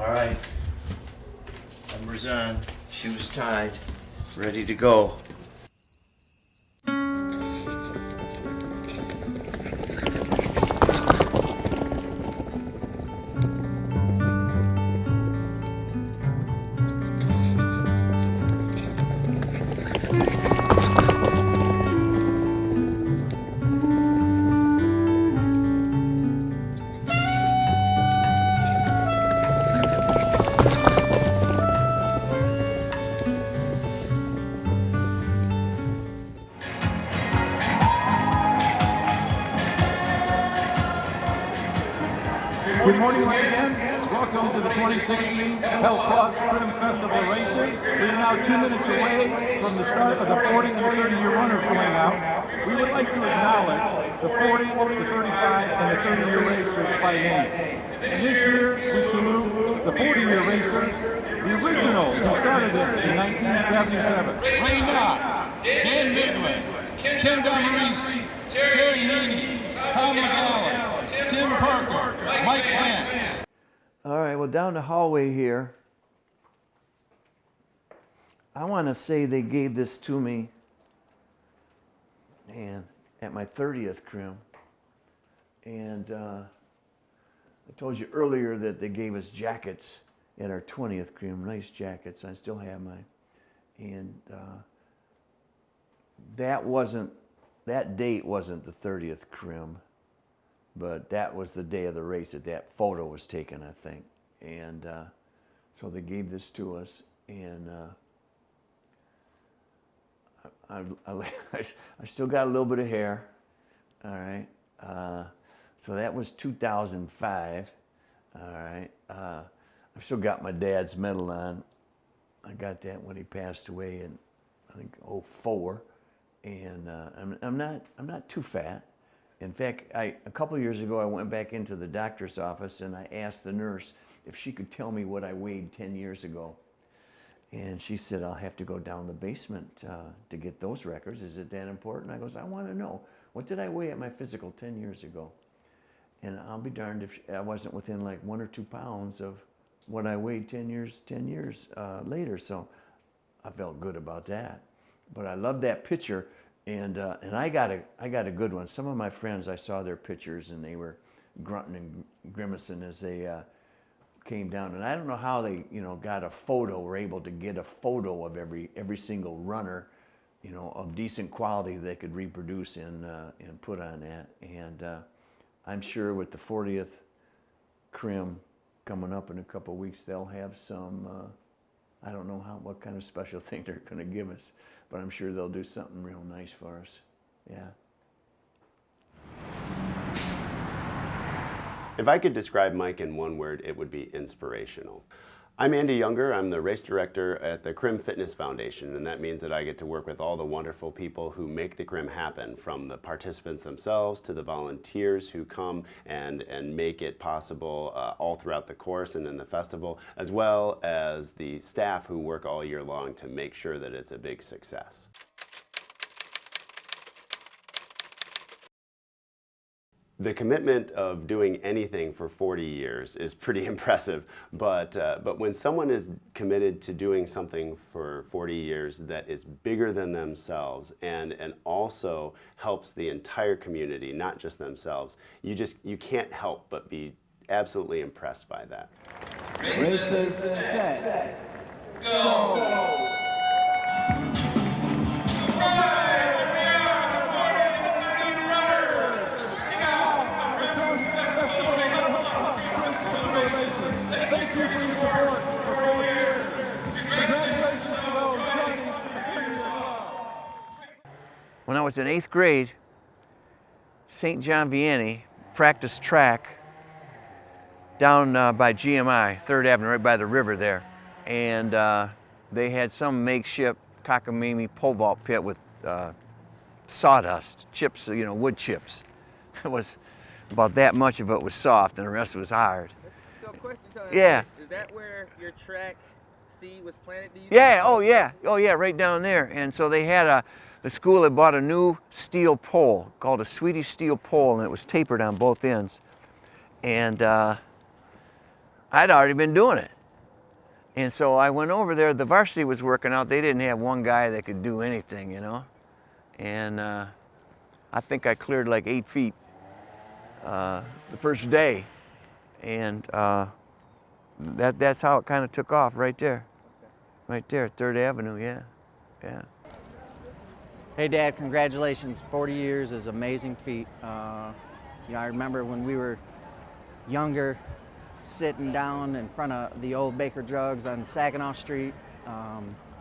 All right. Numbers on, shoes tied, ready to go. Good morning once again. Welcome to the 2016 Health Plus Crim Festival races. We are now 2 minutes away from the start of the 40 and 30-year runners going out. We would like to acknowledge the 40, the 35, and the 30-year racers by name. And this year, we salute the 40-year racers, the originals who started this in 1977. Ray Knott, Dan Midland, Kim Maurice, Terry Heaney, Tom McGowan, Tim Parker, Mike Vance. All right, well, down the hallway here, I want to say they gave this to me, man, at my 30th Crim. And I told you earlier that they gave us jackets at our 20th Crim, nice jackets. I still have mine. And that date wasn't the 30th Crim, but that was the day of the race that photo was taken, I think. And so they gave this to us, and I still got a little bit of hair, all right? So that was 2005, all right? I've still got my dad's medal on. I got that when he passed away in, I think, 2004. And I'm not too fat. In fact, a couple of years ago, I went back into the doctor's office and I asked the nurse if she could tell me what I weighed 10 years ago. And she said, I'll have to go down the basement to get those records. Is it that important? I goes, I want to know, what did I weigh at my physical 10 years ago? And I'll be darned if I wasn't within like 1 or 2 pounds of what I weighed 10 years later. So I felt good about that. But I love that picture, and I got a good one. Some of my friends, I saw their pictures, and they were grunting and grimacing as they came down. And I don't know how they, got a photo, were able to get a photo of every single runner, of decent quality they could reproduce and put on that. And I'm sure with the 40th Crim coming up in a couple of weeks, they'll have some. I don't know what kind of special thing they're going to give us, but I'm sure they'll do something real nice for us. Yeah. If I could describe Mike in one word, it would be inspirational. I'm Andy Younger. I'm the race director at the Crim Fitness Foundation, and that means that I get to work with all the wonderful people who make the Crim happen, from the participants themselves to the volunteers who come and make it possible all throughout the course and in the festival, as well as the staff who work all year long to make sure that it's a big success. The commitment of doing anything for 40 years is pretty impressive, but when someone is committed to doing something for 40 years that is bigger than themselves and also helps the entire community, not just themselves, you can't help but be absolutely impressed by that. Races set, go! Thank you for your support for 4 years. Congratulations to those joining the club. When I was in 8th grade, St. John Vianney practiced track down by GMI, 3rd Avenue, right by the river there. And they had some makeshift cockamamie pole vault pit with sawdust, chips, wood chips. It was about that much of it was soft and the rest was hard. So question, yeah. Is that where your track seed was planted? Yeah, oh yeah, right down there. And so they had the school had bought a new steel pole called a Swedish steel pole, and it was tapered on both ends. And I'd already been doing it. And so I went over there. The varsity was working out. They didn't have one guy that could do anything, you know. And I think I cleared like 8 feet the first day. And that's how it kind of took off right there. Right there, 3rd Avenue, yeah. Yeah. Hey Dad, congratulations. 40 years is an amazing feat. You know, I remember when we were younger, sitting down in front of the old Baker Drugs on Saginaw Street,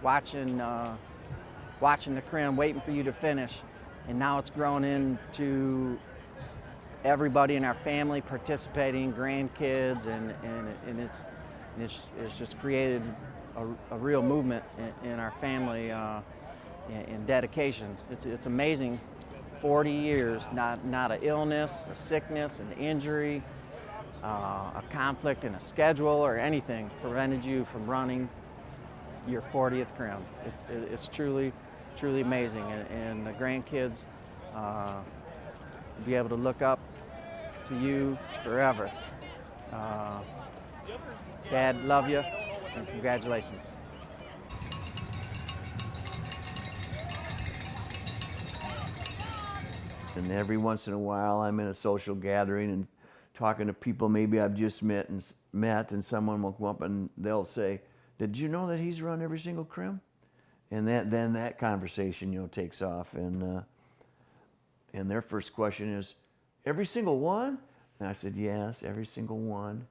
watching the Crim, waiting for you to finish. And now it's grown into everybody in our family participating, grandkids, and it's just created a real movement in our family in dedication. It's amazing. 40 years, not an illness, a sickness, an injury, a conflict in a schedule or anything prevented you from running your 40th Crim. It's truly amazing, and the grandkids be able to look up to you forever. Dad, love you, and congratulations. And every once in a while, I'm in a social gathering and talking to people maybe I've just met, and someone will come up and they'll say, "Did you know that he's run every single Crim?" And then that conversation, you know, takes off, and their first question is, "Every single one?" And I said, "Yes, every single one."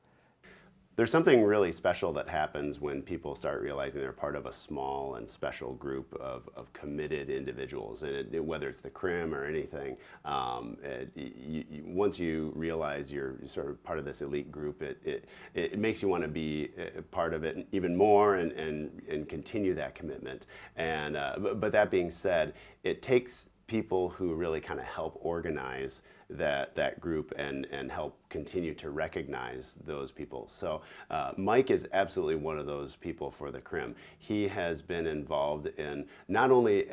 There's something really special that happens when people start realizing they're part of a small and special group of committed individuals, and whether it's the Crim or anything. Once you realize you're sort of part of this elite group, it makes you want to be part of it even more and continue that commitment. And but that being said, it takes people who really kind of help organize that group and help continue to recognize those people. So Mike is absolutely one of those people for the Crim. He has been involved in not only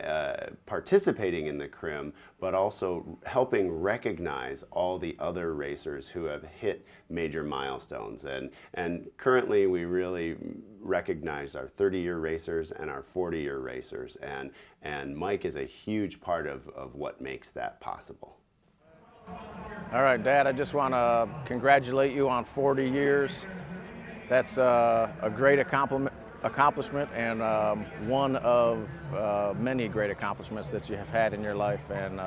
participating in the Crim, but also helping recognize all the other racers who have hit major milestones. And currently we really recognize our 30-year racers and our 40-year racers. And Mike is a huge part of what makes that possible. All right, Dad, I just want to congratulate you on 40 years. That's a great accomplishment and one of many great accomplishments that you have had in your life. And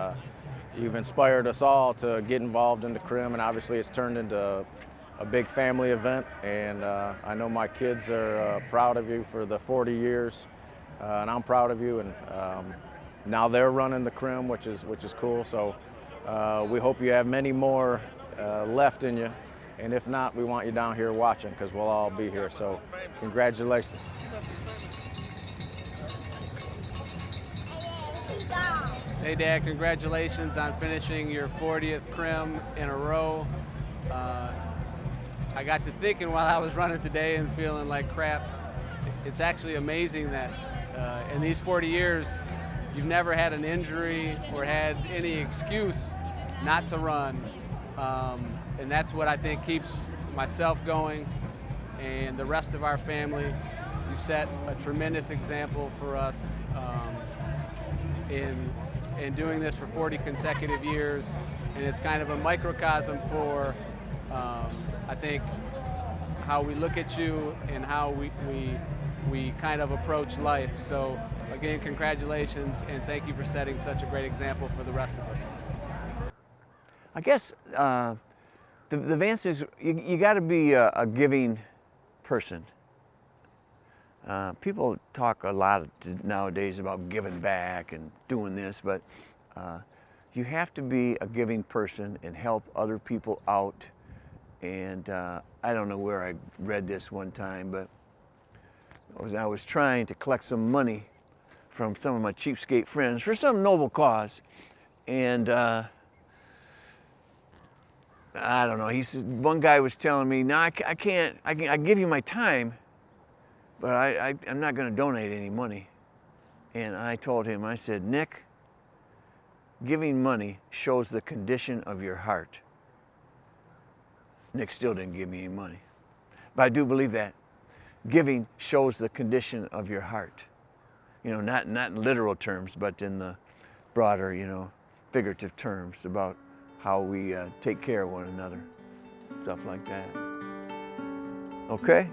you've inspired us all to get involved in the Crim, and obviously it's turned into a big family event. And I know my kids are proud of you for the 40 years, and I'm proud of you. And now they're running the Crim, which is cool. So. We hope you have many more left in you, and if not, we want you down here watching because we'll all be here. So, congratulations. Hey Dad, congratulations on finishing your 40th Crim in a row. I got to thinking while I was running today and feeling like crap. It's actually amazing that in these 40 years, you've never had an injury or had any excuse not to run. And that's what I think keeps myself going and the rest of our family. You've set a tremendous example for us in doing this for 40 consecutive years. And it's kind of a microcosm for, I think, how we look at you and how we kind of approach life. So again, congratulations, and thank you for setting such a great example for the rest of us. I guess the Vances, you got to be a giving person. People talk a lot nowadays about giving back and doing this, but you have to be a giving person and help other people out. And I don't know where I read this one time, but I was trying to collect some money from some of my cheapskate friends for some noble cause. And I don't know, one guy was telling me, "No, I can't, I give you my time, but I'm not gonna donate any money." And I told him, I said, "Nick, giving money shows the condition of your heart." Nick still didn't give me any money. But I do believe that giving shows the condition of your heart. You know, not in literal terms, but in the broader, you know, figurative terms about how we take care of one another, stuff like that. Okay?